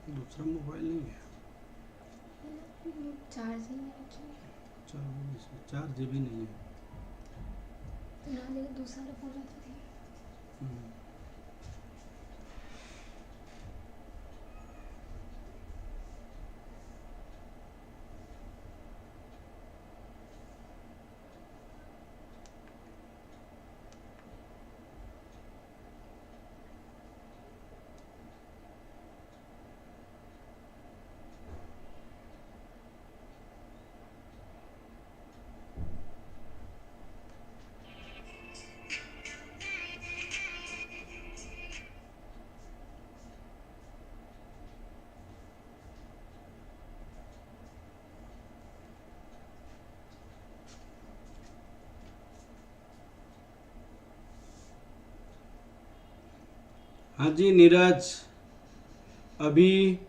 दूसरा मोबाइल नहीं है। चार्ज ही नहीं की। चार जीबी नहीं है। ना लेकिन दूसरा पूरा तो थी। हम्म। हाँ जी नीरज, अभी,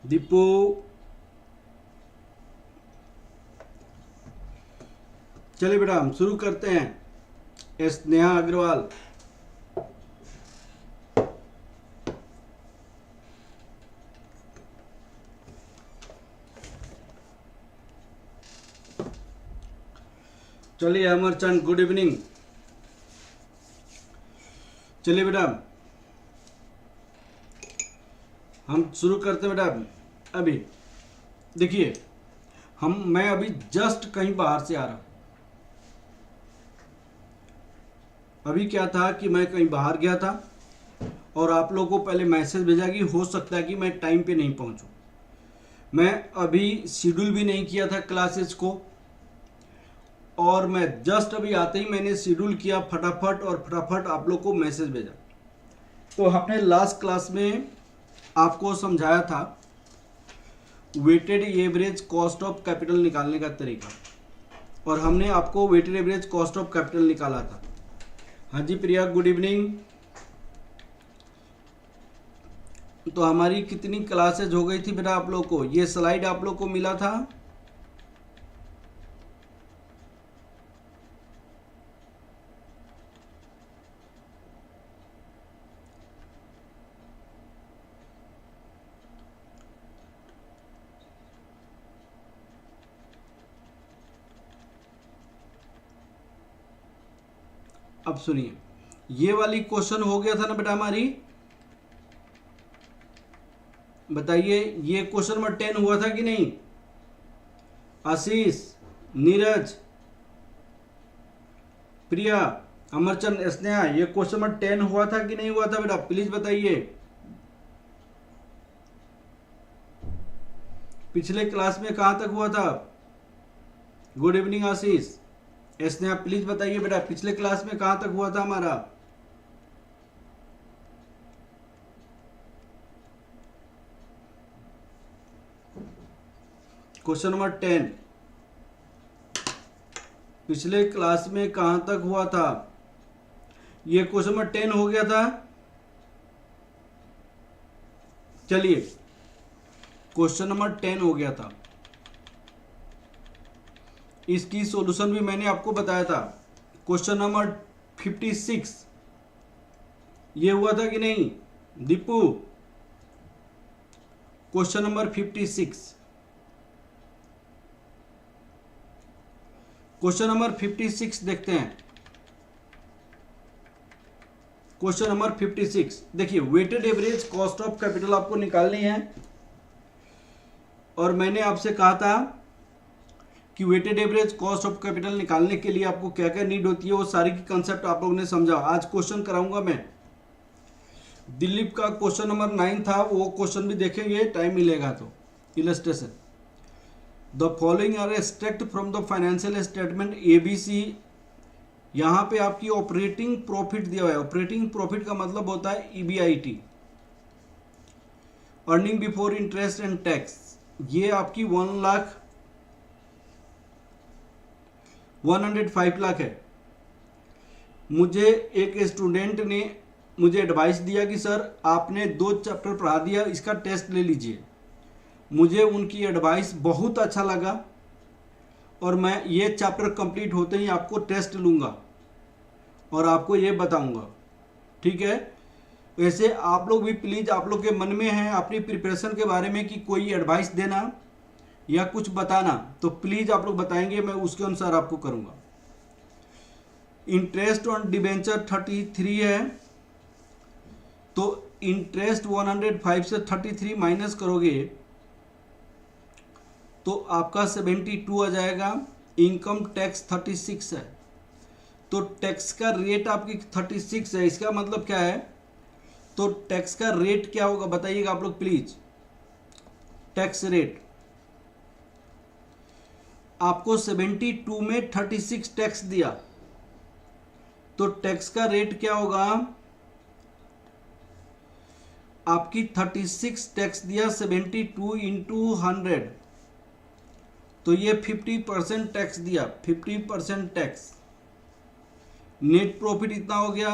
दीपू, चलिए बेटा हम शुरू करते हैं। स्नेहा अग्रवाल, चलिए अमरचंद, गुड इवनिंग। चलिए बेटा हम शुरू करते हैं बेटा। अभी देखिए, मैं अभी जस्ट कहीं बाहर से आ रहा हूं। अभी क्या था कि मैं कहीं बाहर गया था और आप लोगों को पहले मैसेज भेजा कि हो सकता है कि मैं टाइम पे नहीं पहुंचूं। मैं अभी शेड्यूल भी नहीं किया था क्लासेस को, और मैं जस्ट अभी आते ही मैंने शेड्यूल किया फटाफट, और फटाफट आप लोग को मैसेज भेजा। तो हमने लास्ट क्लास में आपको समझाया था weighted average cost of capital निकालने का तरीका, और हमने आपको weighted average cost of capital निकाला था। हाँ जी प्रिया, गुड इवनिंग। तो हमारी कितनी क्लासेज हो गई थी बेटा आप लोग को? ये स्लाइड आप लोग को मिला था? अब सुनिए, ये वाली क्वेश्चन हो गया था ना बेटा हमारी? बताइए, ये क्वेश्चन नंबर 10 हुआ था कि नहीं? आशीष, नीरज, प्रिया, अमरचंद, स्नेहा, ये क्वेश्चन नंबर 10 हुआ था कि नहीं हुआ था बेटा? प्लीज बताइए। पिछले क्लास में कहां तक हुआ था? Good evening Ashish, Sneha, please बताइए बेटा, पिछले क्लास में कहां तक हुआ था हमारा? क्वेश्चन नंबर 10 पिछले क्लास में कहां तक हुआ था? ये क्वेश्चन नंबर 10 हो गया था। चलिए, क्वेश्चन नंबर 10 हो गया था। इसकी सॉल्यूशन भी मैंने आपको बताया था। क्वेश्चन नंबर 56 ये हुआ था कि नहीं Deepu? Question number 56, question number 56 देखते हैं। क्वेश्चन नंबर 56 देखिए, weighted average cost of capital आपको निकालनी है, और मैंने आपसे कहा था कि weighted average cost of capital निकालने के लिए आपको क्या क्या नीड होती है, वो सारी की कंसेप्ट आप लोगों ने समझा। आज क्वेश्चन कराऊंगा मैं। दिलीप का क्वेश्चन नंबर 9 था, वो क्वेश्चन भी देखेंगे टाइम मिलेगा तो। Illustration, the following are extract from the financial statement ABC. यहां पे आपकी ऑपरेटिंग प्रॉफिट दिया हुआ है। ऑपरेटिंग प्रॉफिट का मतलब होता है EBIT, earning before interest and tax. ये आपकी 105 लाख है। मुझे एक स्टूडेंट ने मुझे एडवाइस दिया कि सर आपने 2 चैप्टर पढ़ा दिया, इसका टेस्ट ले लीजिए। मुझे उनकी एडवाइस बहुत अच्छा लगा, और मैं ये चैप्टर कंप्लीट होते ही आपको टेस्ट लूँगा और आपको ये बताऊँगा, ठीक है? वैसे आप लोग भी प्लीज़, आप लोग के मन में है अपनी प्रिपरेशन के बारे में कि कोई एडवाइस देना या कुछ बताना, तो प्लीज़ आप लोग बताएंगे, मैं उसके अनुसार आपको करूँगा। इंटरेस्ट ऑन डिबेंचर 33 है, तो इंटरेस्ट 105 से 33 माइनस करोगे तो आपका 72 आ जाएगा। इनकम टैक्स 36 है, तो टैक्स का रेट आपकी 36 है। इसका मतलब क्या है, तो टैक्स का रेट क्या होगा बताइएगा आप लोग प्लीज। टैक्स रेट आपको 72 में 36 टैक्स दिया, तो टैक्स का रेट क्या होगा, आपकी 36 टैक्स दिया 72 इंटू 100, तो ये 50% टैक्स दिया, 50% टैक्स। नेट प्रॉफिट इतना हो गया।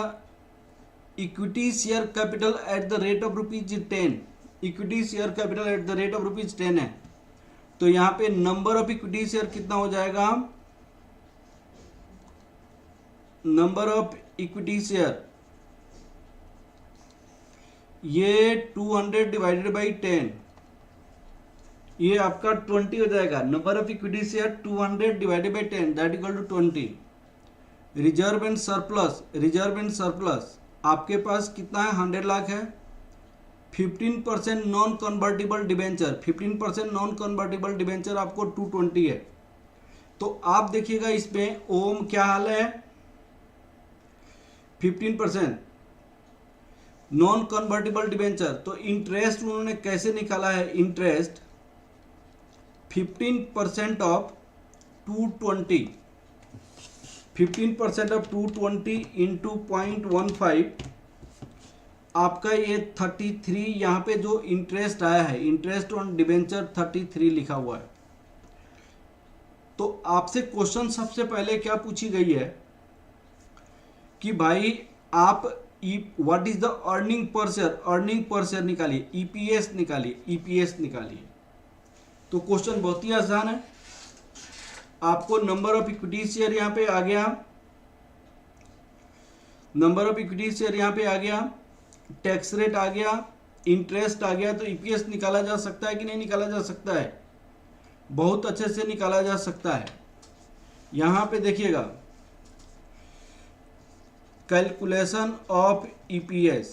Equity share capital at the rate of ₹10, equity share capital at the rate of ₹10 है, तो यहाँ पे नंबर ऑफ इक्विटी शेयर कितना हो जाएगा, नंबर ऑफ इक्विटी शेयर ये 200 डिवाइडेड बाई 10, ये आपका 20 हो जाएगा। Number of equity share 200 divided by 10 that equal to 20। Reserve and surplus, reserve and surplus आपके पास कितना है, 100 लाख है। 15% non convertible debenture, 15% non convertible debenture आपको 220 है। तो आप देखिएगा इसमें ओम क्या हाल है, 15% नॉन कन्वर्टिबल डिबेंचर, तो इंटरेस्ट उन्होंने कैसे निकाला है, इंटरेस्ट 15% ऑफ 220, 15% ऑफ 220 इंटू 0.15, आपका ये 33, यहाँ पे जो इंटरेस्ट आया है, इंटरेस्ट ऑन डिबेंचर 33 लिखा हुआ है। तो आपसे क्वेश्चन सबसे पहले क्या पूछी गई है कि भाई आप what is the earning per share, earning per share निकालिए, ईपीएस निकालिए, ईपीएस निकालिए। तो क्वेश्चन बहुत ही आसान है। आपको नंबर ऑफ इक्विटी शेयर यहाँ पे आ गया, नंबर ऑफ इक्विटी शेयर यहाँ पे आ गया, टैक्स रेट आ गया, इंटरेस्ट आ गया, तो ईपीएस निकाला जा सकता है कि नहीं निकाला जा सकता है, बहुत अच्छे से निकाला जा सकता है। यहाँ पे देखिएगा कैलकुलेशन ऑफ ईपीएस,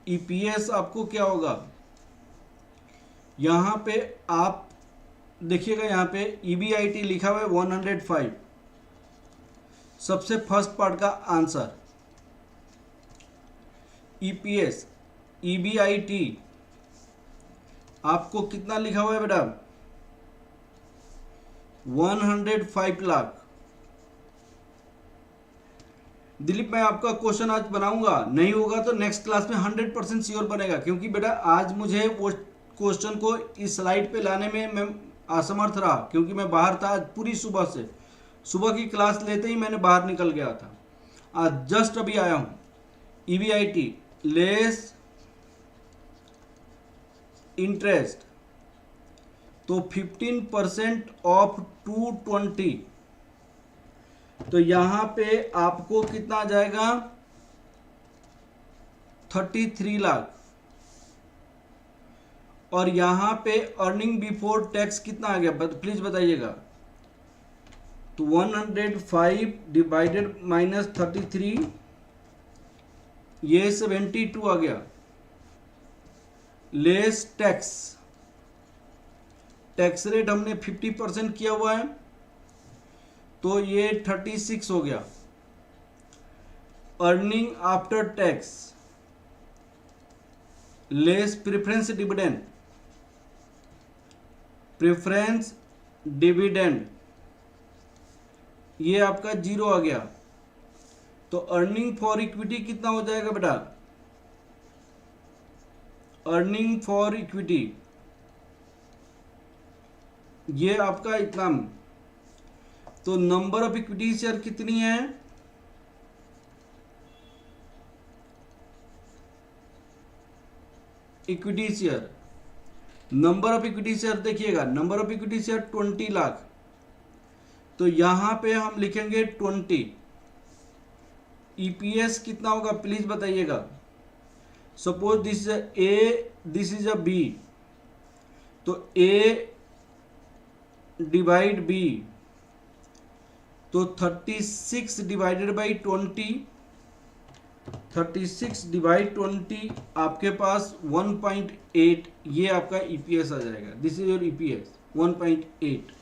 ईपीएस आपको क्या होगा, यहाँ पे आप देखिएगा, यहाँ पे ईबीआईटी लिखा हुआ है 105, सबसे फर्स्ट पार्ट का आंसर। ईपीएस ईबीआईटी आपको कितना लिखा हुआ है बेटा, 105 लाख। दिलीप मैं आपका क्वेश्चन आज बनाऊंगा, नहीं होगा तो नेक्स्ट क्लास में 100% श्योर बनेगा, क्योंकि बेटा आज मुझे वो क्वेश्चन को इस स्लाइड पे लाने में मैं असमर्थ रहा, क्योंकि मैं बाहर था आज पूरी सुबह से, सुबह की क्लास लेते ही मैंने बाहर निकल गया था, आज जस्ट अभी आया हूँ। ईबीआईटी लेस इंटरेस्ट, तो 15% ऑफ 220, तो यहां पे आपको कितना आ जाएगा, 33 लाख। और यहां पे अर्निंग बिफोर टैक्स कितना आ गया, प्लीज बताइएगा। तो 105 डिवाइडेड माइनस 33, ये 72 आ गया, लेस टैक्स, टैक्स रेट हमने 50% किया हुआ है, तो ये 36 हो गया। Earning after tax less preference dividend, preference dividend ये आपका 0 आ गया। तो अर्निंग फॉर इक्विटी कितना हो जाएगा बेटा, अर्निंग फॉर इक्विटी ये आपका इतना। तो नंबर ऑफ इक्विटी शेयर कितनी है, equity share, number of equity share देखिएगा, number of equity share 20 lakh, तो यहां पे हम लिखेंगे 20, ईपीएस कितना होगा प्लीज बताइएगा। Suppose this is A, this is a B, तो ए डिवाइड बी, तो 36 डिवाइडेड बाई 20, 36 डिवाइड 20 आपके पास 1.8, ये आपका ईपीएस आ जाएगा। This is your EPS 1.8।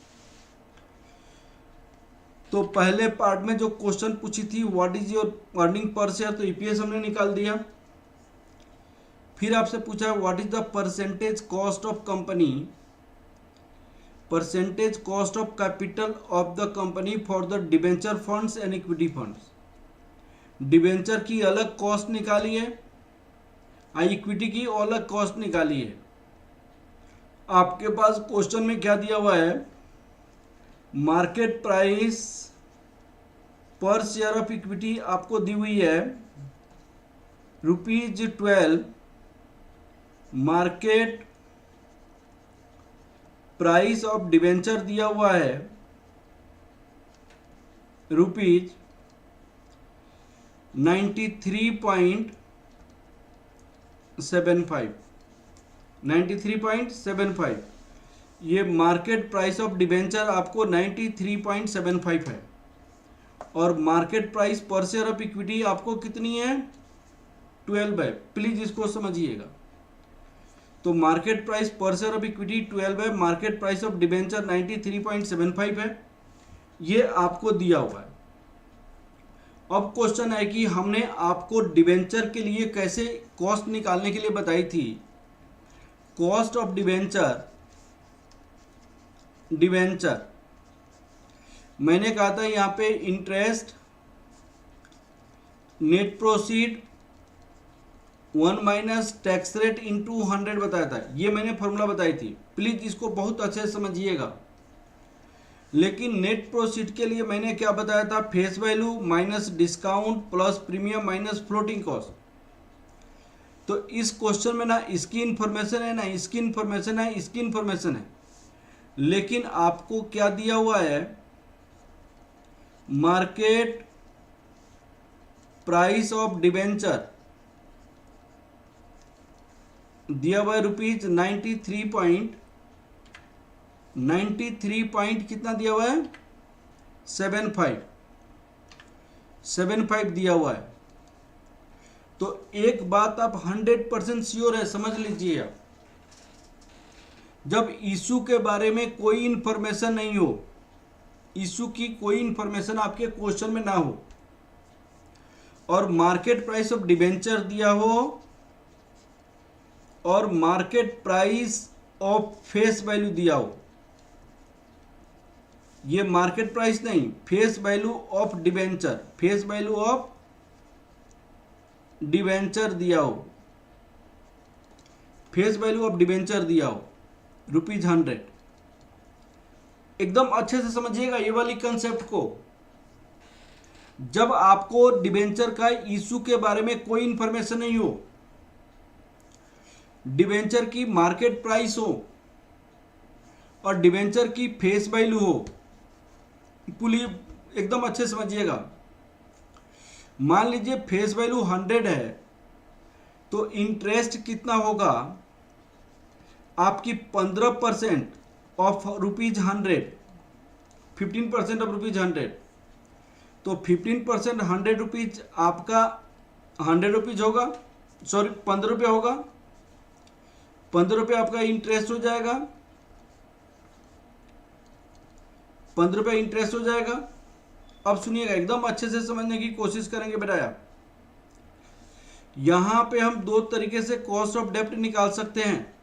तो पहले पार्ट में जो क्वेश्चन पूछी थी what is your earning per share, तो ईपीएस हमने निकाल दिया। फिर आपसे पूछा what is the percentage cost of company, percentage cost of capital of the company for the debenture funds and equity funds. Debenture की अलग कॉस्ट निकाली है, इक्विटी की अलग कॉस्ट निकाली है। आपके पास क्वेश्चन में क्या दिया हुआ है, मार्केट प्राइस पर शेयर ऑफ इक्विटी आपको दी हुई है ₹12, मार्केट प्राइस ऑफ डिबेंचर दिया हुआ है ₹93.75। ये मार्केट प्राइस ऑफ डिबेंचर आपको 93.75 है, और मार्केट प्राइस पर शेयर ऑफ इक्विटी आपको कितनी है 12 है। प्लीज इसको समझिएगा। तो मार्केट प्राइस पर शेयर ऑफ इक्विटी 12 है, मार्केट प्राइस ऑफ डिबेंचर 93.75 है, ये आपको दिया हुआ है। अब क्वेश्चन है कि हमने आपको डिबेंचर के लिए कैसे कॉस्ट निकालने के लिए बताई थी। कॉस्ट ऑफ डिबेंचर मैंने कहा था यहाँ पे interest, net proceed 1 minus tax rate into 100 बताया था, ये मैंने फॉर्मूला बताई थी। प्लीज इसको बहुत अच्छे से समझिएगा। लेकिन नेट प्रोसीड के लिए मैंने क्या बताया था, face value minus discount plus premium minus floating cost. तो इस क्वेश्चन में ना इसकी इंफॉर्मेशन है, ना इसकी इंफॉर्मेशन है, इसकी इंफॉर्मेशन है, लेकिन आपको क्या दिया हुआ है, मार्केट प्राइस ऑफ डिबेंचर दिया हुआ है ₹93 पॉइंट कितना दिया हुआ है 75 दिया हुआ है। तो एक बात आप 100% श्योर है, समझ लीजिए आप, जब इशू के बारे में कोई इंफॉर्मेशन नहीं हो, इशू की कोई इंफॉर्मेशन आपके क्वेश्चन में ना हो, और मार्केट प्राइस ऑफ डिबेंचर दिया हो, और market price of face value दिया हो, ये मार्केट प्राइस नहीं, face value of debenture, face value of debenture दिया हो, फेस वैल्यू ऑफ डिबेंचर दिया हो ₹100। एकदम अच्छे से समझिएगा ये वाली कंसेप्ट को। जब आपको डिबेंचर का इशू के बारे में कोई इंफॉर्मेशन नहीं हो, डिबेंचर की मार्केट प्राइस हो और डिबेंचर की फेस वैल्यू हो, पुली एकदम अच्छे से समझिएगा। मान लीजिए फेस वैल्यू 100 है, तो इंटरेस्ट कितना होगा आपकी 15% ऑफ ₹100, 15% ऑफ ₹100, तो 15% ₹100 आपका ₹100 होगा, सॉरी ₹15 होगा, ₹15 आपका इंटरेस्ट हो जाएगा, ₹15 इंटरेस्ट हो जाएगा। अब सुनिएगा, एकदम अच्छे से समझने की कोशिश करेंगे बेटा। यहां पे हम दो तरीके से कॉस्ट ऑफ डेप्ट निकाल सकते हैं।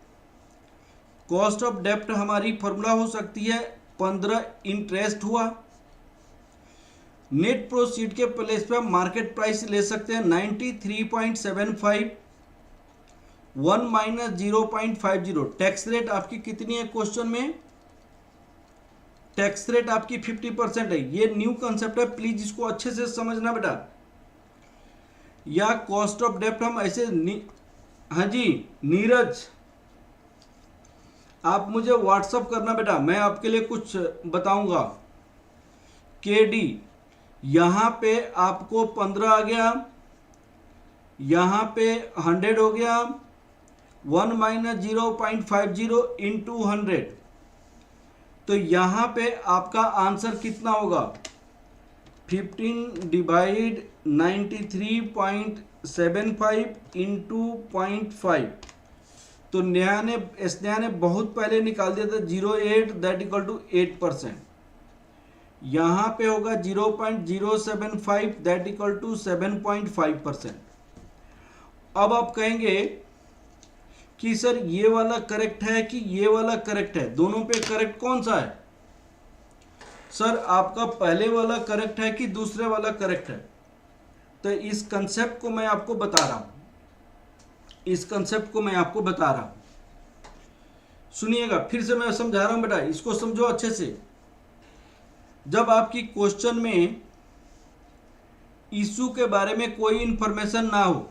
कॉस्ट ऑफ डेप्ट हमारी फॉर्मूला हो सकती है 15 इंटरेस्ट हुआ, नेट प्रोसीड के प्लेस पे हम मार्केट प्राइस ले सकते हैं 93.75, 1 माइनस 0.50। टैक्स रेट आपकी कितनी है क्वेश्चन में, टैक्स रेट आपकी 50% है। ये न्यू कंसेप्ट है, प्लीज इसको अच्छे से समझना बेटा। या कॉस्ट ऑफ डेप्ट हम ऐसे हाँ जी नीरज, आप मुझे व्हाट्सअप करना बेटा, मैं आपके लिए कुछ बताऊंगा। केडी यहाँ पे आपको 15 आ गया, यहाँ पे 100 हो गया, 1 माइनस 0.50 इंटू 100, तो यहाँ पे आपका आंसर कितना होगा 15 डिवाइड 93.75 इंटू 0.5। तो स्नेहा ने बहुत पहले निकाल दिया था 0.8 दैट इक्वल टू 8%। यहाँ पे होगा 0.075 दैट इक्वल टू 7.5%। अब आप कहेंगे कि सर ये वाला करेक्ट है कि ये वाला करेक्ट है, दोनों पे करेक्ट कौन सा है? सर आपका पहले वाला करेक्ट है कि दूसरे वाला करेक्ट है? तो इस कंसेप्ट को मैं आपको बता रहा हूं, सुनिएगा, फिर से मैं समझा रहा हूं बेटा, इसको समझो अच्छे से। जब आपकी क्वेश्चन में इशू के बारे में कोई इंफॉर्मेशन ना हो,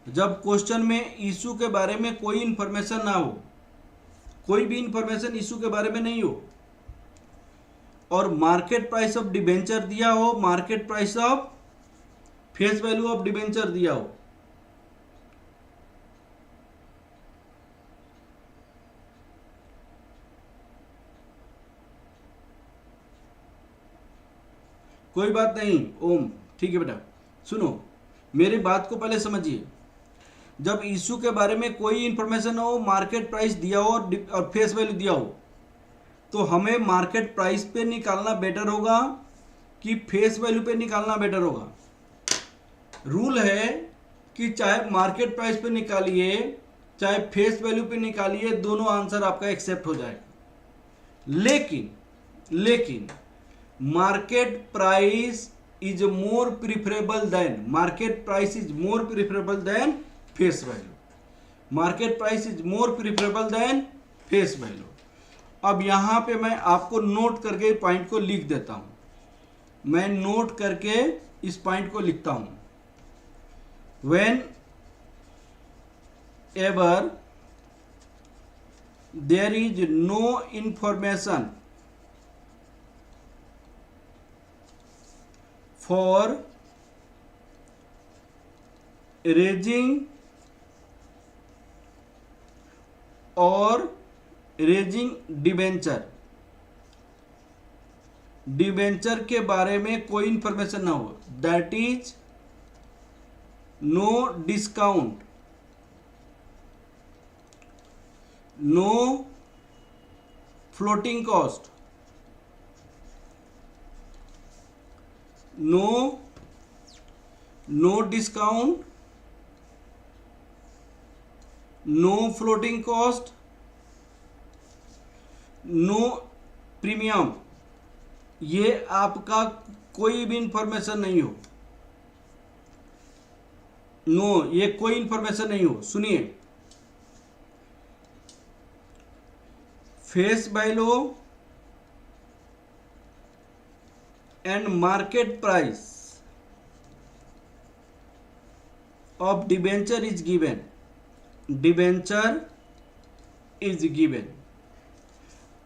जब क्वेश्चन में इशू के बारे में कोई इंफॉर्मेशन ना हो, कोई भी इंफॉर्मेशन इशू के बारे में नहीं हो, और मार्केट प्राइस ऑफ डिबेंचर दिया हो, market price of face value of debenture दिया हो, कोई बात नहीं ओम, ठीक है बेटा। सुनो मेरी बात को पहले समझिए। जब इशू के बारे में कोई इंफॉर्मेशन हो, मार्केट प्राइस दिया हो और फेस वैल्यू दिया हो, तो हमें मार्केट प्राइस पे निकालना बेटर होगा कि फेस वैल्यू पे निकालना बेटर होगा? रूल है कि चाहे मार्केट प्राइस पे निकालिए चाहे फेस वैल्यू पे निकालिए, दोनों आंसर आपका एक्सेप्ट हो जाएगा। लेकिन market price is more preferable than, market price is more preferable than face value, market price is more preferable than face value. अब यहां पे मैं आपको नोट करके पॉइंट को लिख देता हूं, मैं नोट करके इस पॉइंट को लिखता हूं। Whenever there is no information for raising or raising debenture के बारे में कोई इंफॉर्मेशन ना हो, that is no discount, no floating cost, no discount, no floating cost, no premium, ये आपका कोई भी इंफॉर्मेशन नहीं हो, ये कोई इंफॉर्मेशन नहीं हो। सुनिए, face value and market price of debenture is given,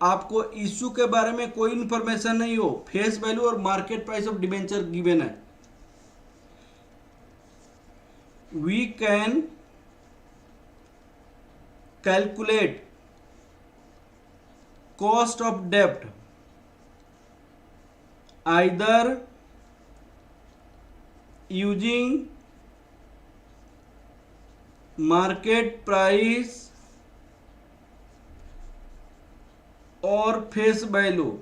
आपको इशू के बारे में कोई इंफॉर्मेशन नहीं हो, फेस वैल्यू और market price of debenture given है, we can calculate cost of डेब्ट either using market price or face value,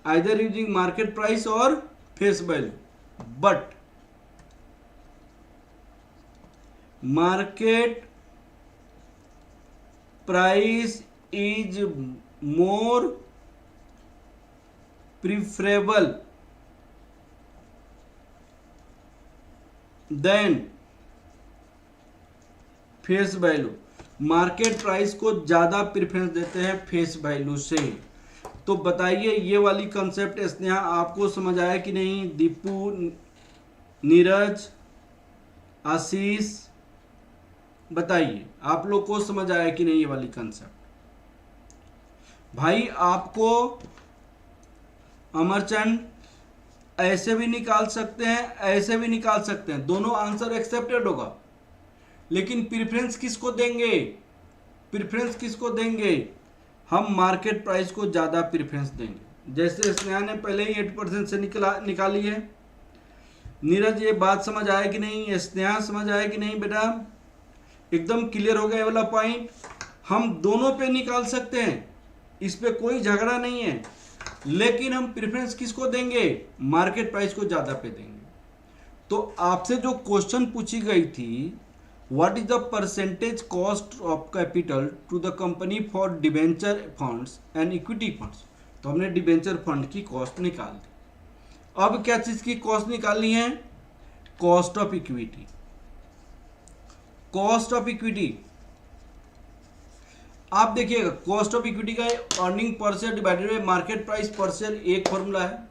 either using market price or face value, but market price is more preferable than face value, market price को ज्यादा preference देते हैं face value से। तो बताइए ये वाली कंसेप्ट स्नेहा आपको समझ आया कि नहीं? दीपू, नीरज, आशीष, बताइए आप लोग को समझ आया कि नहीं ये वाली कंसेप्ट? भाई आपको अमरचंद ऐसे भी निकाल सकते हैं, ऐसे भी निकाल सकते हैं, दोनों आंसर एक्सेप्टेड होगा। लेकिन प्रेफरेंस किसको देंगे? प्रेफरेंस किसको देंगे? हम मार्केट प्राइस को ज़्यादा प्रेफरेंस देंगे। जैसे स्नेहा ने पहले ही 8% से निकाली है। नीरज ये बात समझ आया कि नहीं? स्नेहा समझ आया कि नहीं बेटा? एकदम क्लियर हो गया ये वाला पॉइंट। हम दोनों पे निकाल सकते हैं, इस पे कोई झगड़ा नहीं है, लेकिन हम प्रेफरेंस किसको देंगे? मार्केट प्राइस को ज़्यादा पे देंगे। तो आपसे जो क्वेश्चन पूछी गई थी, what is the percentage cost of capital to the company for debenture funds and equity funds, तो हमने डिबेंचर फंड की कॉस्ट निकाल दी। अब क्या चीज़ की कॉस्ट निकालनी है? Cost of equity. Cost of equity आप देखिएगा, कॉस्ट ऑफ इक्विटी का earning per share divided by market price पर शेयर एक फॉर्मूला है,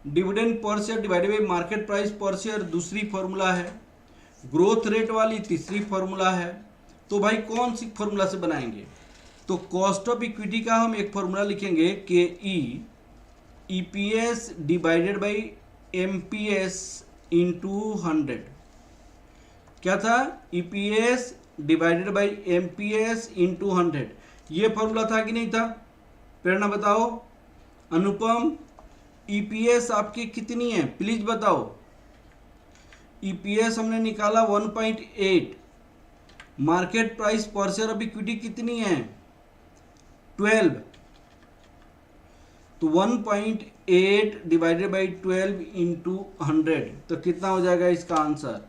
dividend per share divided by market price पर शेयर दूसरी फॉर्मूला है, ग्रोथ रेट वाली तीसरी फॉर्मूला है। तो भाई कौन सी फॉर्मूला से बनाएंगे? तो कॉस्ट ऑफ इक्विटी का हम एक फॉर्मूला लिखेंगे के EPS divided by MPS into 100। क्या था? EPS divided by MPS into 100। ये फॉर्मूला था कि नहीं था? प्रेरणा बताओ। अनुपम ईपीएस आपकी कितनी है प्लीज बताओ। ईपीएस हमने निकाला 1.8। मार्केट प्राइस पर शेयर ऑफ इक्विटी कितनी है? 12। तो 1.8 डिवाइडेड बाई 12 इंटू 100, तो कितना हो जाएगा इसका आंसर?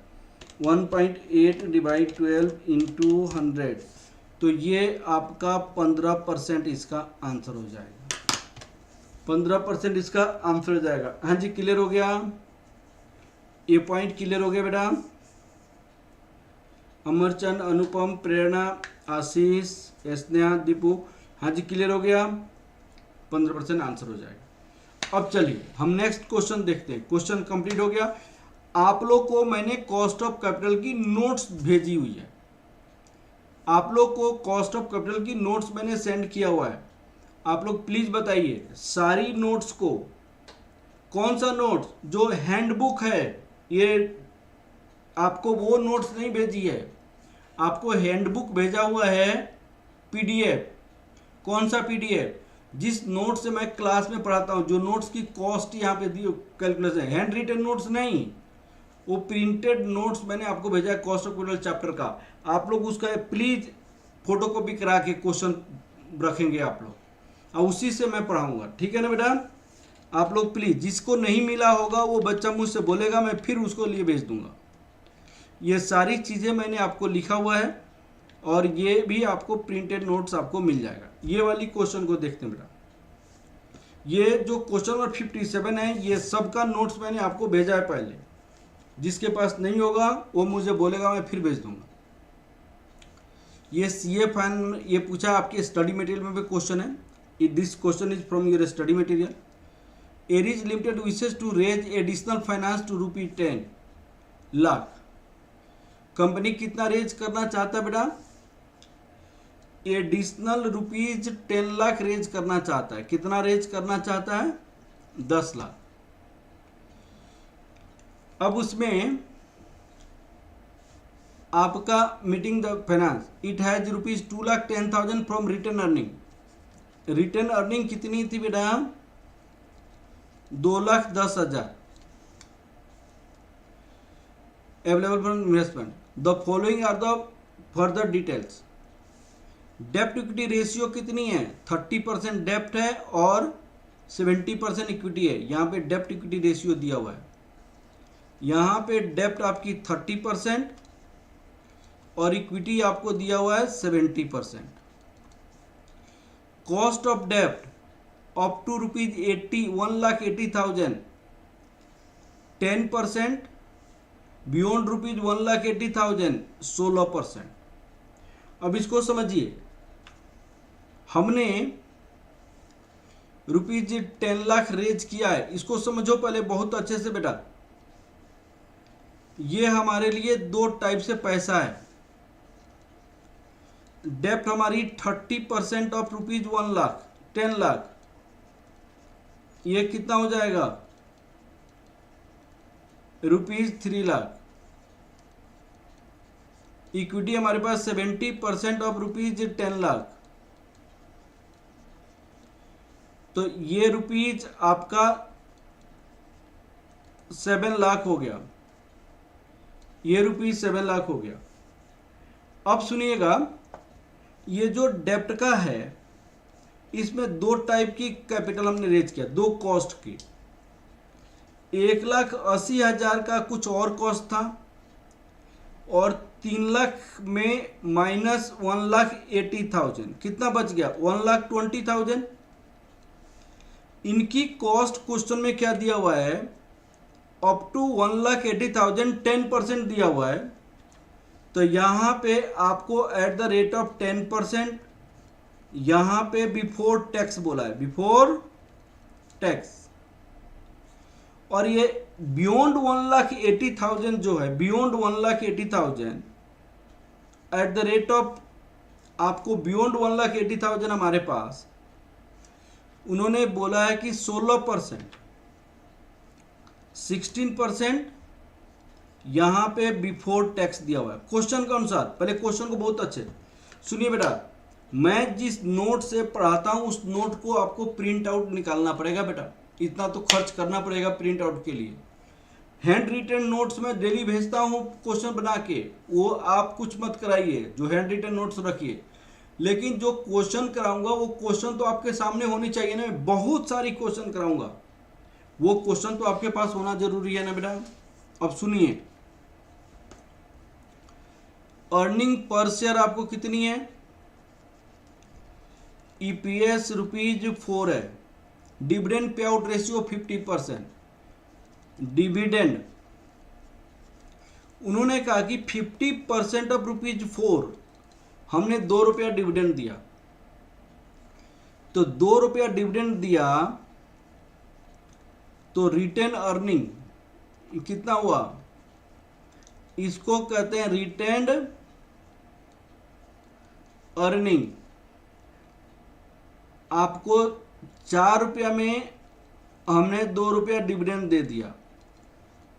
1.8 डिवाइड 12 इंटू 100, तो ये आपका 15% इसका आंसर हो जाएगा। 15% इसका आंसर हो जाएगा। हाँ जी, क्लियर हो गया? ये पॉइंट क्लियर हो गया बेटा? अमरचंद, अनुपम, प्रेरणा, आशीष, स्नेहा, दीपू, हाँ जी क्लियर हो गया? 15% आंसर हो जाएगा। अब चलिए हम नेक्स्ट क्वेश्चन देखते हैं। क्वेश्चन कंप्लीट हो गया। आप लोग को मैंने कॉस्ट ऑफ कैपिटल की नोट्स भेजी हुई है। आप लोग को कॉस्ट ऑफ कैपिटल की नोट्स मैंने सेंड किया हुआ है। आप लोग प्लीज बताइए सारी नोट्स को, कौन सा नोट्स? जो हैंडबुक है, ये आपको वो नोट्स नहीं भेजी है, आपको हैंडबुक भेजा हुआ है पीडीएफ। कौन सा पीडीएफ? जिस नोट से मैं क्लास में पढ़ाता हूँ, जो नोट्स की कॉस्ट यहाँ पे दी कैलकुलेशन है, हैंड रिटन नोट्स नहीं, वो प्रिंटेड नोट्स मैंने आपको भेजा है कॉस्ट ऑफ कैपिटल चैप्टर का। आप लोग उसका प्लीज फोटो कॉपी करा के क्वेश्चन रखेंगे आप लोग, और उसी से मैं पढ़ाऊंगा। ठीक है ना बेटा? आप लोग प्लीज, जिसको नहीं मिला होगा वो बच्चा मुझसे बोलेगा, मैं फिर उसको लिए भेज दूंगा। ये सारी चीज़ें मैंने आपको लिखा हुआ है, और ये भी आपको प्रिंटेड नोट्स आपको मिल जाएगा। ये वाली क्वेश्चन को देखते हैं बेटा। ये जो क्वेश्चन नंबर 57 है, ये सबका नोट्स मैंने आपको भेजा है पहले। जिसके पास नहीं होगा वो मुझे बोलेगा, मैं फिर भेज दूंगा। ये सीए फाइन, ये पूछा आपके स्टडी मटेरियल में भी क्वेश्चन है। This question is from your study material. Aries limited wishes to raise additional finance to ₹10 lakh. Company कितना रेज करना चाहता है बेटा? एडिशनल ₹10 लाख रेज करना चाहता है। कितना रेज करना चाहता है? 10 लाख। अब उसमें आपका meeting the finance, it has ₹2,10,000 from return earning. Return earning कितनी थी बेटा? 2,10,000 available for investment. The following are the further details. डेप्ट इक्विटी रेशियो कितनी है? 30% डेप्ट है और 70% इक्विटी है। यहाँ पे डेप्ट इक्विटी रेशियो दिया हुआ है। यहाँ पे डेप्ट आपकी 30% और इक्विटी आपको दिया हुआ है 70%। कॉस्ट ऑफ डेप्ट अप टू ₹1,80,000 10%, बियॉन्ड ₹1,80,000 16%। अब इसको समझिए, हमने ₹10 लाख रेज किया है। इसको समझो पहले बहुत अच्छे से बेटा। ये हमारे लिए दो टाइप से पैसा है। डेप्ट हमारी 30% ऑफ ₹1 लाख 10 लाख, ये कितना हो जाएगा? ₹3 लाख। इक्विटी हमारे पास 70% ऑफ ₹10 लाख। तो ये रुपीज आपका 7 लाख हो गया, ये ₹7 लाख हो गया। अब सुनिएगा, ये जो डेप्ट का है इसमें दो टाइप की कैपिटल हमने रेज किया, दो कॉस्ट की। 1,80,000 का कुछ और कॉस्ट था और 3 लाख में माइनस 1,80,000, कितना बच गया? 1,20,000। इनकी कॉस्ट क्वेश्चन में क्या दिया हुआ है? अप टू 1,80,000 10% दिया हुआ है। तो यहां पे आपको एट द रेट ऑफ 10%, यहां पे बिफोर टैक्स बोला है, बिफोर टैक्स। और ये बियॉन्ड 1,80,000 जो है, beyond 1,80,000 at the rate of, आपको बियॉन्ड 1,80,000 हमारे पास उन्होंने बोला है कि 16%, 16% यहां पे बिफोर टैक्स दिया हुआ है क्वेश्चन के अनुसार। पहले क्वेश्चन को बहुत अच्छे सुनिए बेटा, मैं जिस नोट से पढ़ाता हूं उस नोट को आपको प्रिंट आउट निकालना पड़ेगा बेटा, इतना तो खर्च करना पड़ेगा प्रिंट आउट के लिए। हैंड रिटन नोट्स में डेली भेजता हूं क्वेश्चन बना के, वो आप कुछ मत कराइए, जो हैंड रिटन नोट्स रखिए। लेकिन जो क्वेश्चन कराऊंगा वो क्वेश्चन तो आपके सामने होनी चाहिए ना, मैं बहुत सारी क्वेश्चन कराऊंगा, वो क्वेश्चन तो आपके पास होना जरूरी है ना बेटा। अब सुनिए, अर्निंग पर शेयर आपको कितनी है? ईपीएस ₹4 है। Dividend pay out ratio 50%। Dividend उन्होंने कहा कि 50% ऑफ ₹4, हमने ₹2 डिविडेंड दिया, तो ₹2 डिविडेंड दिया तो रिटेन अर्निंग कितना हुआ? इसको कहते हैं रिटेन्ड अर्निंग। आपको ₹4 में हमने ₹2 डिविडेंड दे दिया,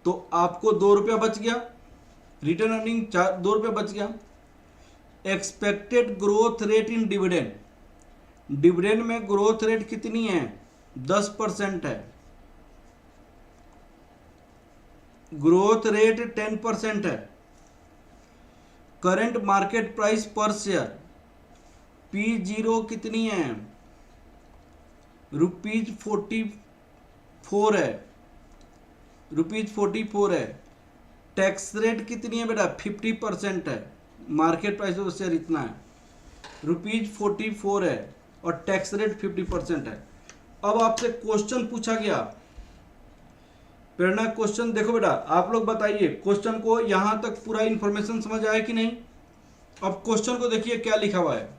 तो आपको ₹2 बच गया, रिटर्न अर्निंग ₹2 बच गया। Expected growth rate in dividend, dividend में ग्रोथ रेट कितनी है? 10% है, ग्रोथ रेट 10% है। करंट मार्केट प्राइस पर शेयर P0 कितनी है? ₹44 है, ₹44 है। टैक्स रेट कितनी है बेटा? 50% है, मार्केट प्राइस ऑफ शेयर इतना है, ₹44 है और टैक्स रेट 50% है। अब आपसे क्वेश्चन पूछा गया, प्रेरणा क्वेश्चन देखो बेटा, आप लोग बताइए क्वेश्चन को, यहां तक पूरा इंफॉर्मेशन समझ आया कि नहीं? अब क्वेश्चन को देखिए क्या लिखा हुआ है।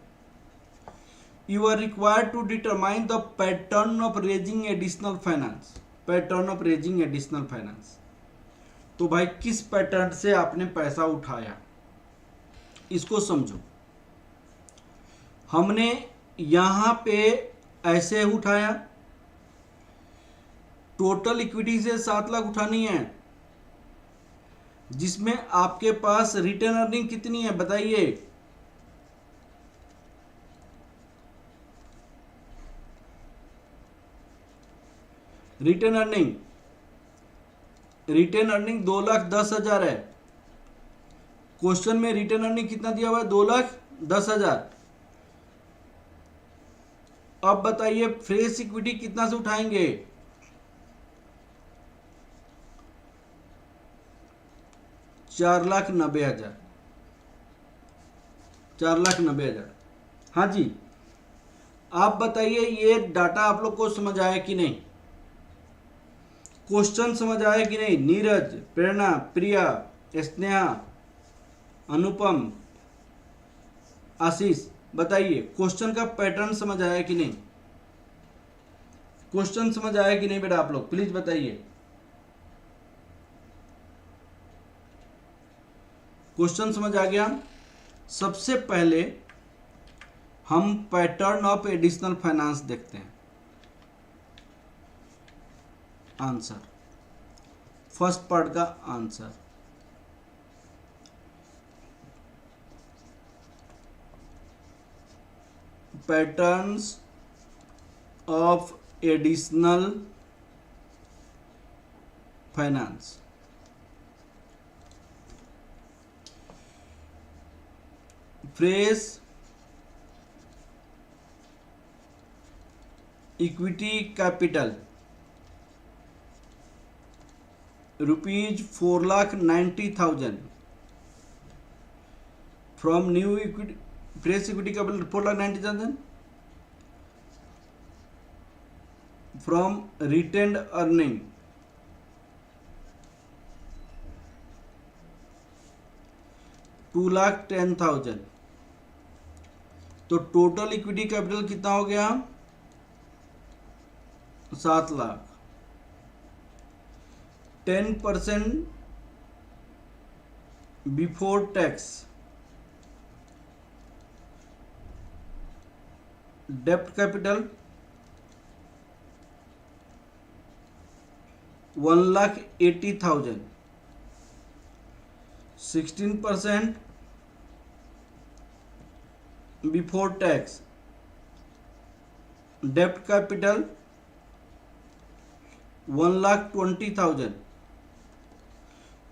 You are required to determine the pattern of raising additional finance, pattern of raising additional finance. तो भाई किस पैटर्न से आपने पैसा उठाया, इसको समझो। हमने यहां पे ऐसे उठाया, टोटल इक्विटी से 7 लाख उठानी है, जिसमें आपके पास रिटर्न अर्निंग कितनी है बताइए? रिटर्न अर्निंग 2,10,000 है। क्वेश्चन में रिटर्न अर्निंग कितना दिया हुआ है? 2,10,000। अब बताइए फ्रेश इक्विटी कितना से उठाएंगे? 4,90,000, 4,90,000। हाँ जी, आप बताइए ये डाटा आप लोग को समझ आया कि नहीं? क्वेश्चन समझ आया कि नहीं? नीरज, प्रेरणा, प्रिया, स्नेहा, अनुपम, आशीष, बताइए क्वेश्चन का पैटर्न समझ आया कि नहीं? क्वेश्चन समझ आया कि नहीं बेटा? आप लोग प्लीज बताइए। क्वेश्चन समझ आ गया? सबसे पहले हम पैटर्न ऑफ एडिशनल फाइनेंस देखते हैं। आंसर फर्स्ट पार्ट का answer. Patterns of additional finance. Fresh equity capital ₹4,90,000 from new equity, fresh equity capital 4,90,000 from retained earning $2,10,000। तो टोटल इक्विटी कैपिटल कितना हो गया? 7 लाख। 10% बिफोर टैक्स डेप्ट कैपिटल 1,80,000। 16% बिफोर टैक्स डेप्ट capital 1,20,000।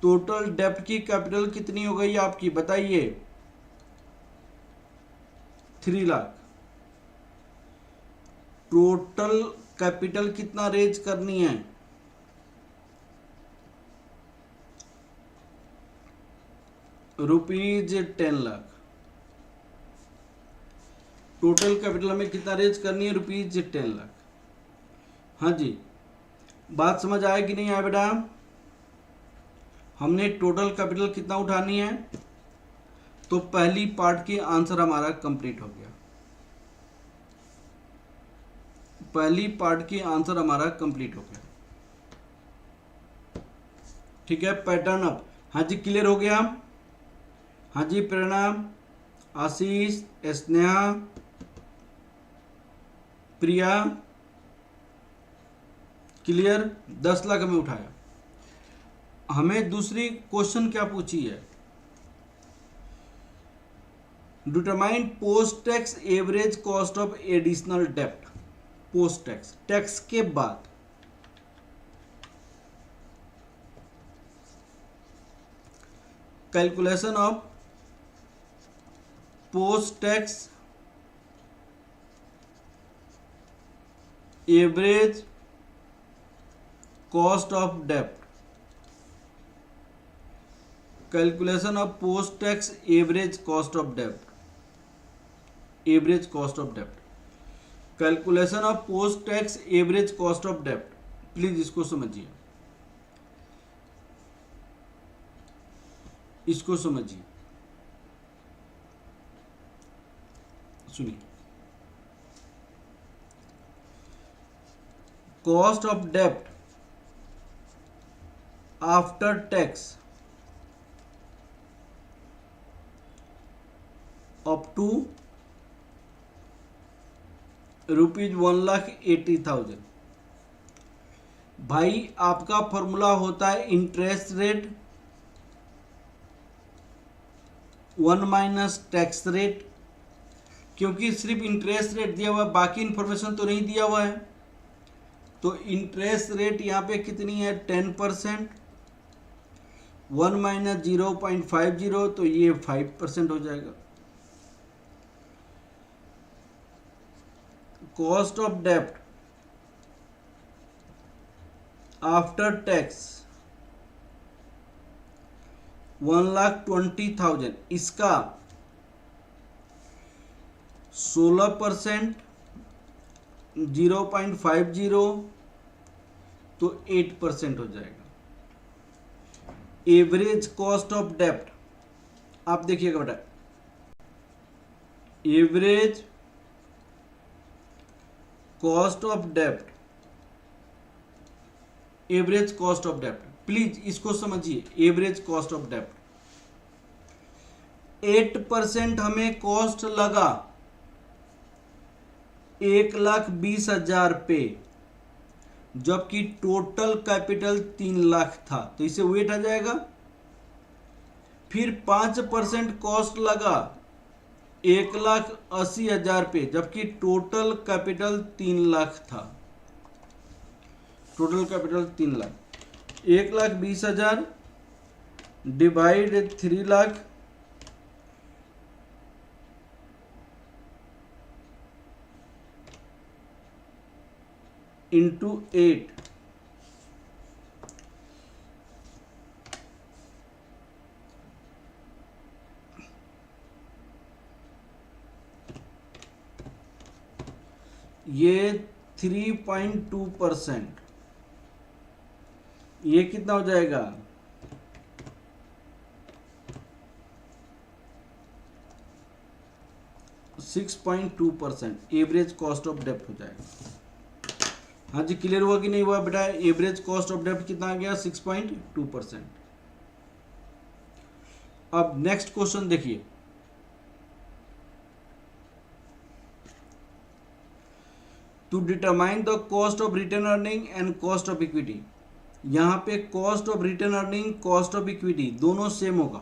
Total डेप्ट की capital कितनी हो गई आपकी बताइए? 3 लाख। टोटल कैपिटल कितना रेज करनी है? ₹10 लाख। टोटल कैपिटल हमें कितना रेज करनी है? ₹10 लाख। हाँ जी, बात समझ आया कि नहीं आया बेटा? हमने टोटल कैपिटल कितना उठानी है, तो पहली पार्ट की आंसर हमारा कंप्लीट हो गया। पहली पार्ट की आंसर हमारा कंप्लीट हो गया। ठीक है, पैटर्न अप। हाँ जी, क्लियर हो गया? हाँ जी, प्रेरणा, आशीष, स्नेहा, प्रिया, क्लियर? 10 लाख हमें उठाया। हमें दूसरी क्वेश्चन क्या पूछी है? Determine post tax average cost of additional dept. Post tax, tax के बाद। Calculation of post tax average cost of dept. Calculation of post tax average cost of dept. Average cost of dept, calculation of post tax average cost of dept. Please इसको समझिए, इसको समझिए, सुनिए। Cost of डेप्ट after tax up to ₹1,80,000। भाई आपका formula होता है interest rate 1 minus tax rate, क्योंकि सिर्फ इंटरेस्ट रेट दिया हुआ है, बाकी इंफॉर्मेशन तो नहीं दिया हुआ है। तो इंटरेस्ट रेट यहाँ पे कितनी है? 10%। 1 माइनस 0.50, तो ये 5% हो जाएगा। कॉस्ट ऑफ डेप्ट आफ्टर टैक्स 1,20,000, इसका 16%, 0.50, तो 8% हो जाएगा। एवरेज कॉस्ट ऑफ डेप्ट आप देखिएगा बेटा, average cost of dept, average cost of dept, please इसको समझिए। एवरेज कॉस्ट ऑफ डेप्ट 8% हमें कॉस्ट लगा 1,20,000 पे, जबकि टोटल कैपिटल 3 लाख था, तो इसे वेट आ जाएगा। फिर 5% कॉस्ट लगा 1,80,000 पे, जबकि टोटल कैपिटल 3 लाख था। Total capital 3 lakh, 1,20,000 divide 3 lakh into 8, ये 3.2%, ये कितना हो जाएगा? 6.2% एवरेज कॉस्ट ऑफ डेप्ट हो जाएगा। हाँ जी, क्लियर हुआ कि नहीं हुआ बेटा? एवरेज कॉस्ट ऑफ डेप्ट कितना आ गया? 6.2%। अब नेक्स्ट क्वेश्चन देखिए, to determine the cost of return earning and cost of equity. यहां पे cost of return earning, cost of equity दोनों सेम होगा,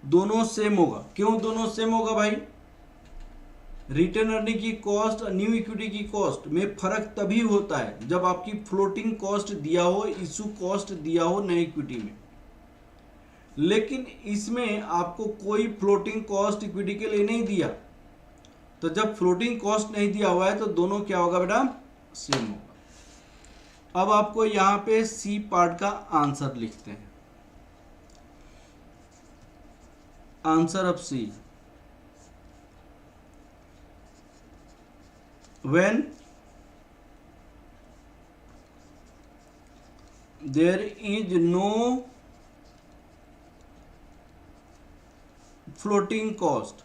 दोनों सेम होगा। क्यों दोनों सेम होगा भाई? रिटर्न अर्निंग की कॉस्ट और न्यू इक्विटी की कॉस्ट में फर्क तभी होता है जब आपकी फ्लोटिंग कॉस्ट दिया हो, इशू कॉस्ट दिया हो नई इक्विटी में। लेकिन इसमें आपको कोई फ्लोटिंग कॉस्ट इक्विटी के लिए नहीं दिया, तो जब फ्लोटिंग कॉस्ट नहीं दिया हुआ है तो दोनों क्या होगा बेटा? सेम होगा। अब आपको यहां पे सी पार्ट का आंसर लिखते हैं। Answer of C, when there is no floating cost,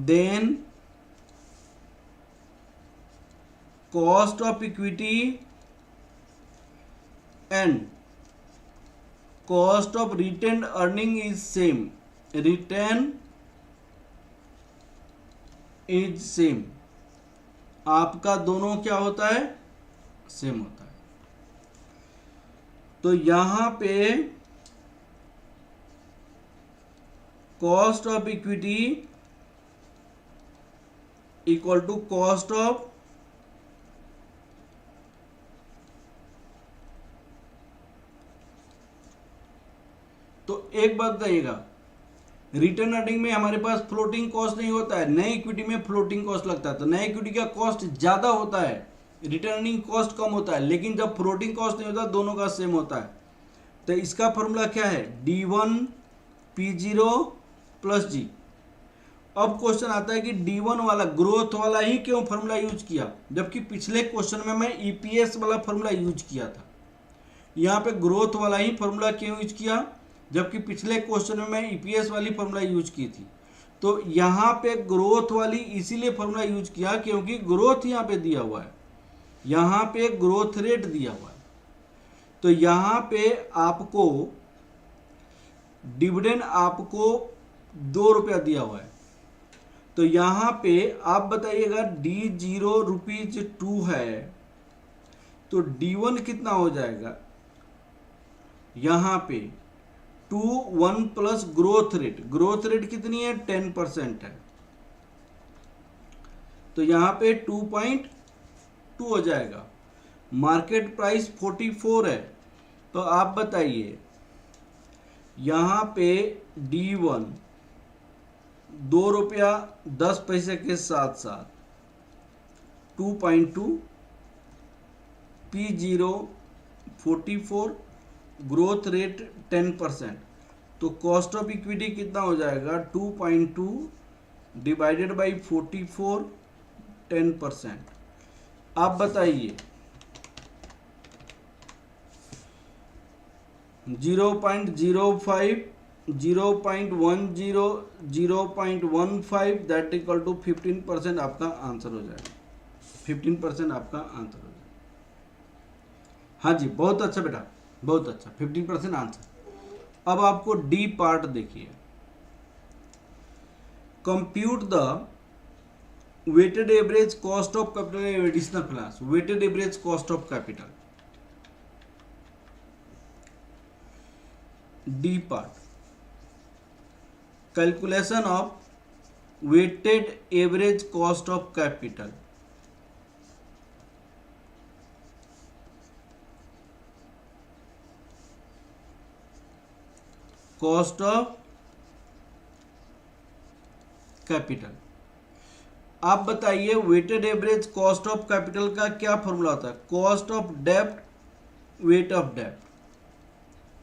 then cost of equity and cost of retained earning is same, return is same. आपका दोनों क्या होता है? सेम होता है। तो यहां पे cost of equity equal to cost of तो एक बात बताइएगा, रिटर्न अर्निंग में हमारे पास फ्लोटिंग कॉस्ट नहीं होता है, नई इक्विटी में फ्लोटिंग कॉस्ट लगता है, तो नई इक्विटी का कॉस्ट ज्यादा होता है, रिटर्न अर्निंग कॉस्ट कम होता है। लेकिन जब फ्लोटिंग कॉस्ट नहीं होता, दोनों का सेम होता है। तो इसका फॉर्मूला क्या है? D1 P0 प्लस जी। अब क्वेश्चन आता है कि D1 वाला ग्रोथ वाला ही क्यों फॉर्मूला यूज किया, जबकि पिछले क्वेश्चन में मैं EPS वाला फॉर्मूला यूज किया था। यहाँ पे ग्रोथ वाला ही फॉर्मूला क्यों यूज किया, जबकि पिछले क्वेश्चन में मैं ईपीएस वाली फॉर्मूला यूज की थी। तो यहाँ पे ग्रोथ वाली इसीलिए फॉर्मूला यूज किया क्योंकि ग्रोथ यहाँ पे दिया हुआ है, यहाँ पे ग्रोथ रेट दिया हुआ है। तो यहाँ पे आपको डिविडेंड आपको 2 रुपया दिया हुआ है। तो यहाँ पे आप बताइएगा D0 ₹2 है, तो D1 कितना हो जाएगा? यहाँ पे 2 प्लस ग्रोथ रेट कितनी है? 10% है, तो यहाँ पे 2.2 हो जाएगा। मार्केट प्राइस 44 है, तो आप बताइए यहाँ पे D1 ₹2.10 के साथ साथ 2.2, P0 44, ग्रोथ रेट 10%, तो कॉस्ट ऑफ इक्विटी कितना हो जाएगा? 2.2 डिवाइडेड बाई 44, 10%। आप बताइए 0.05, 0.10, 0.15 दैट इक्वल टू 15% आपका आंसर हो जाएगा। 15% आपका आंसर हो जाएगा। हाँ जी, बहुत अच्छा बेटा, बहुत अच्छा, 15% आंसर। अब आपको डी पार्ट देखिए, compute the weighted average cost of capital additional finance, weighted average cost of capital. D part, calculation of weighted average cost of capital. Cost of capital. आप बताइए weighted average cost of capital का क्या formula होता है? Cost of डेब्ट, weight of डेब्ट,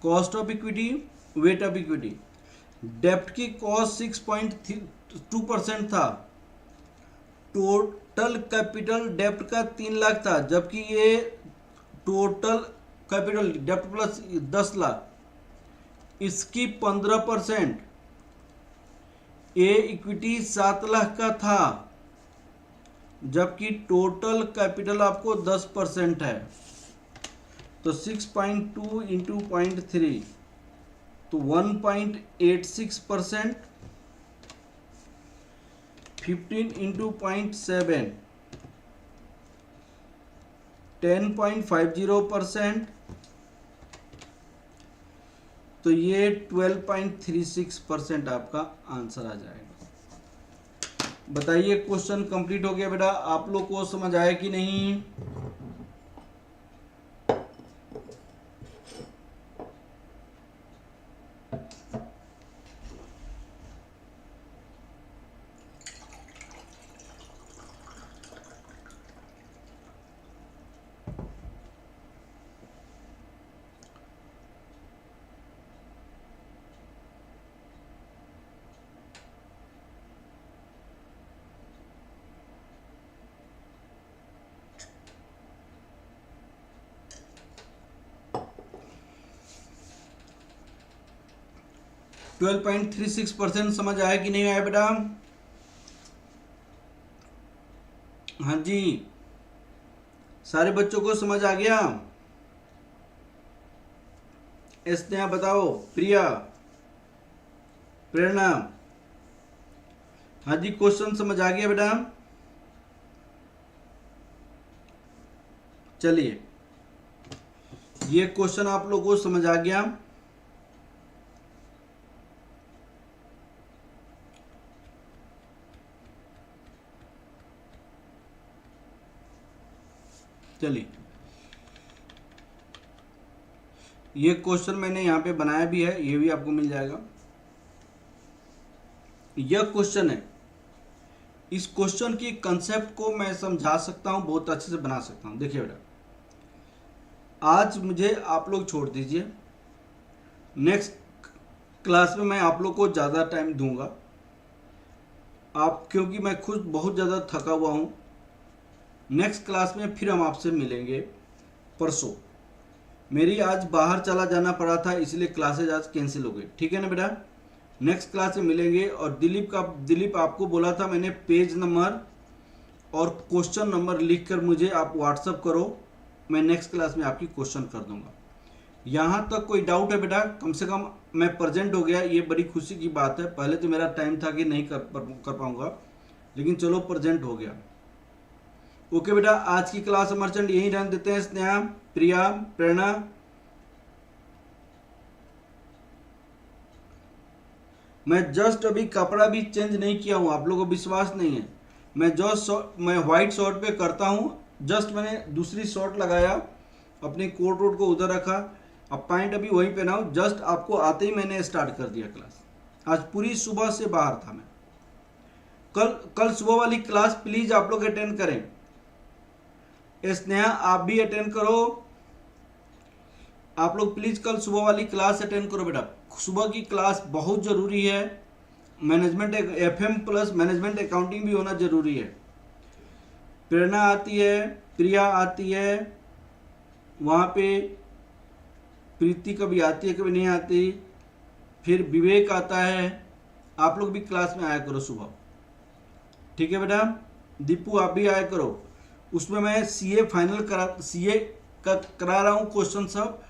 cost of equity, weight of equity. डेब्ट की कॉस्ट 6.2% था, टोटल कैपिटल डेब्ट का 3 लाख था, जबकि ये टोटल कैपिटल डेब्ट प्लस 10 लाख, इसकी 15%। ए इक्विटी 7 लाख का था, जबकि टोटल कैपिटल आपको 10% है। तो 6.2 इंटू 0.3 तो 1.86%, 15 इंटू 0.7 10.50%, तो ये 12.36% आपका आंसर आ जाएगा। बताइए क्वेश्चन कंप्लीट हो गया बेटा, आप लोग को समझ आया कि नहीं? ट्वेल्व 12.36% समझ आया कि नहीं आया बेटा? हाँ जी, सारे बच्चों को समझ आ गया? स्नेहा बताओ, प्रिया, प्रेरणा, हाँ जी क्वेश्चन समझ आ गया बेटा? चलिए, ये क्वेश्चन आप लोगों को समझ आ गया। चलिए, ये क्वेश्चन मैंने यहाँ पे बनाया भी है, ये भी आपको मिल जाएगा। यह क्वेश्चन है, इस क्वेश्चन की कंसेप्ट को मैं समझा सकता हूँ, बहुत अच्छे से बना सकता हूँ। देखिए बेटा, आज मुझे आप लोग छोड़ दीजिए, नेक्स्ट क्लास में मैं आप लोग को ज़्यादा टाइम दूंगा, आप क्योंकि मैं खुद बहुत ज़्यादा थका हुआ हूँ। नेक्स्ट क्लास में फिर हम आपसे मिलेंगे परसों। मेरी आज बाहर चला जाना पड़ा था, इसलिए क्लासेज आज कैंसिल हो गई, ठीक है ना बेटा? नेक्स्ट क्लास में मिलेंगे। और दिलीप आपको बोला था मैंने, पेज नंबर और क्वेश्चन नंबर लिखकर मुझे आप व्हाट्सअप करो, मैं नेक्स्ट क्लास में आपकी क्वेश्चन कर दूंगा। यहाँ तक कोई डाउट है बेटा? कम से कम मैं प्रेजेंट हो गया, ये बड़ी खुशी की बात है। पहले तो मेरा टाइम था कि नहीं कर पाऊंगा, लेकिन चलो प्रेजेंट हो गया। ओके बेटा, आज की क्लास मर्चेंट यही रहने देते हैं। स्नेहा, प्रिया, प्रेरणा, मैं जस्ट अभी कपड़ा भी चेंज नहीं किया हूँ, आप लोगों को विश्वास नहीं है। मैं व्हाइट शर्ट पे करता हूँ, जस्ट मैंने दूसरी शर्ट लगाया, अपनी कोट वोट को उधर रखा, अब पैंट अभी वहीं पहना हूँ। जस्ट आपको आते ही मैंने स्टार्ट कर दिया क्लास। आज पूरी सुबह से बाहर था मैं। कल सुबह वाली क्लास प्लीज आप लोग अटेंड करें। स्नेहा आप भी अटेंड करो, आप लोग प्लीज कल सुबह वाली क्लास अटेंड करो बेटा। सुबह की क्लास बहुत जरूरी है, management FM plus management accounting भी होना जरूरी है। प्रेरणा आती है, प्रिया आती है, वहाँ पे प्रीति कभी आती है कभी नहीं आती, फिर विवेक आता है। आप लोग भी क्लास में आया करो सुबह, ठीक है बेटा? दीपू आप भी आया करो। उसमें मैं CA फाइनल करा रहा हूँ क्वेश्चन सब,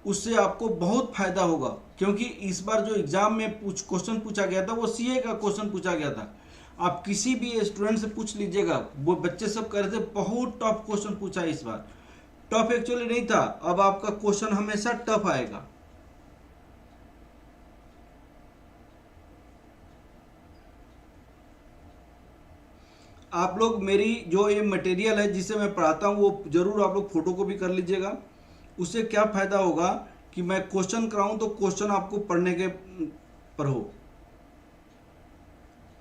उससे आपको बहुत फायदा होगा। क्योंकि इस बार जो एग्जाम में क्वेश्चन पूछा गया था वो CA का क्वेश्चन पूछा गया था। आप किसी भी स्टूडेंट से पूछ लीजिएगा, वो बच्चे सब कह रहे थे बहुत टफ क्वेश्चन पूछा है इस बार। टफ एक्चुअली नहीं था, अब आपका क्वेश्चन हमेशा टफ आएगा। आप लोग मेरी जो ये मटेरियल है जिसे मैं पढ़ाता हूँ वो जरूर आप लोग फोटो कॉपी कर लीजिएगा। उससे क्या फायदा होगा कि मैं क्वेश्चन कराऊं तो क्वेश्चन आपको पढ़ने के पर हो।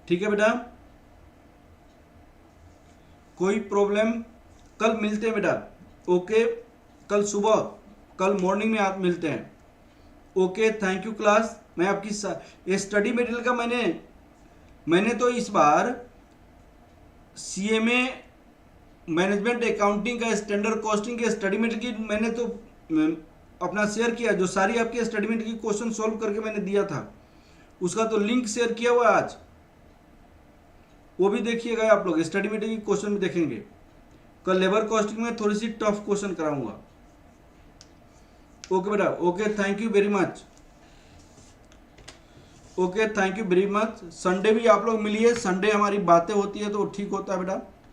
ठीक है बेटा, कोई प्रॉब्लम? कल मिलते हैं बेटा, ओके, कल सुबह, कल मॉर्निंग में आप मिलते हैं। Okay, thank you class. मैं आपकी स्टडी मटेरियल का मैंने तो इस बार सीएमए मैनेजमेंट अकाउंटिंग का स्टैंडर्ड कॉस्टिंग के स्टडी मटेरियल की मैंने तो अपना शेयर किया, जो सारी आपकी स्टडी मटेरियल की क्वेश्चन सॉल्व करके मैंने दिया था उसका तो लिंक शेयर किया हुआ है आज, वो भी देखिएगा आप लोग। स्टडी मटेरियल की क्वेश्चन भी देखेंगे। कल लेबर कॉस्टिंग में थोड़ी सी टफ क्वेश्चन कराऊंगा। ओके बेटा, okay, thank you very much. Okay, thank you very much. Sunday भी आप लोग मिलिए, संडे हमारी बातें होती है तो ठीक होता है बेटा।